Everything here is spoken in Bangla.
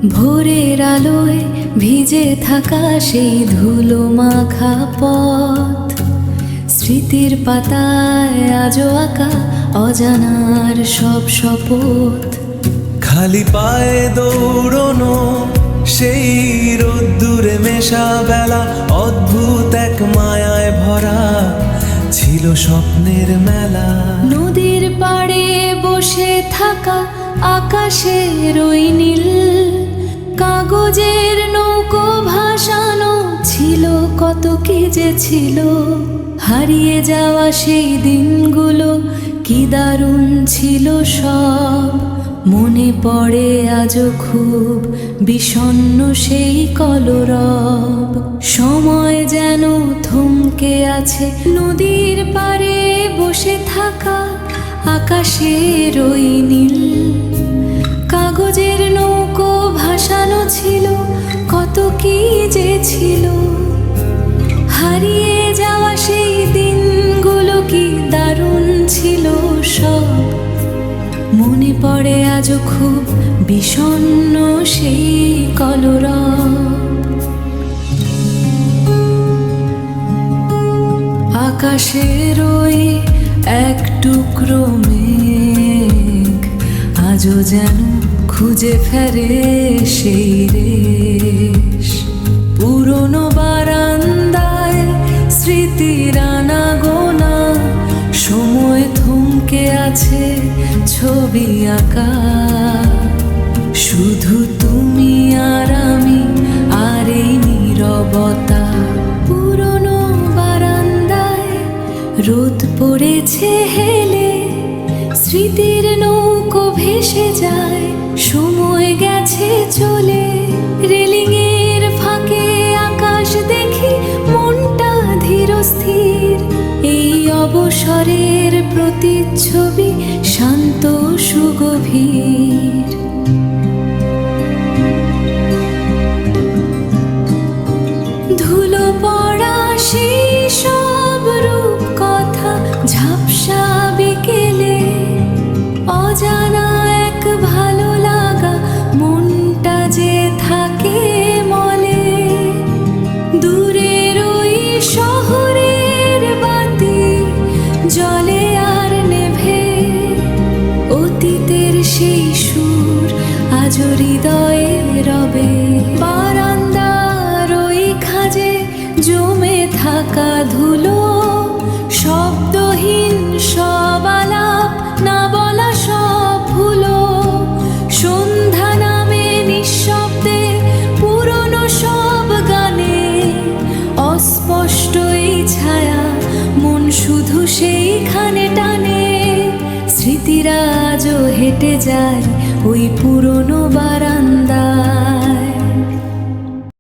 ভোরের আলোয় ভিজে থাকা সেই ধুলো মাখা পথ, স্মৃতির পাতায় আজও আঁকা অজানার সব শপথ। খালি পায়ে দৌড়নো সেই রোদ্দুরে মেশা বেলা, অদ্ভুত এক মায়ায় ভরা ছিল স্বপ্নের মেলা। নদীর পাড়ে বসে থাকা আকাশের ওই নীল, কাগজের নৌকো ভাসানো ছিল কত কি যে ছিল। হারিয়ে যাওয়া সেই দিনগুলো কি দারুণ ছিল সব, মনে পড়ে আজও খুব বিষণ্ণ সেই কলরব। সময় যেন থমকে আছে নদীর পাড়ে বসে থাকা আকাশের ওই নীল, কাগজের নৌকো ভাসানো ছিল কত কি যে ছিল। হারিয়ে যাওয়া সেই দিনগুলো কি দারুণ ছিল সব, মনে পড়ে আজও খুব বিষণ্ণ সেই কলরব। আকাশের ওই এক টুকরো মেঘ আজও যেন খুঁজে ফেরে সেই রেশ। পুরনো বারান্দায় স্মৃতির আনাগোনা, সময় থমকে আছে ছবি আঁকা। শুধু তুমি আর আমি আর এই নীরবতা। পুরনো বারান্দায় রোদ পড়েছে হেলে, স্মৃতির নৌকো ভেসে যায়, সময় গেছে চলে। রেলিংয়ের ফাঁকে আকাশ দেখি, মনটা ধীর স্থির। এই অবসরের প্রতিচ্ছবি শান্ত সুগভীর। ধুলো পড়া সেই সব রূপ কথা ঝাপসা বিকেলে, অজানা এক ভালো লাগা মনটা যে থাকে মলে। দূরের ওই শহরের বাতি জলে আর নেভে, অতীতের সেই সুর আজও হৃদয়ে রবে। বারান্দার ওই খাজে জমে থাকা ধুলো, শব্দহীন সব আলাপ, না বলা সব ভুলো। সন্ধ্যা নামে নিঃশব্দে পুরনো সব গানে, অস্পষ্ট এই ছায়া মন শুধু সেইখানে টানে। স্মৃতিরা আজও হেঁটে যায় ওই পুরনো বারান্দা।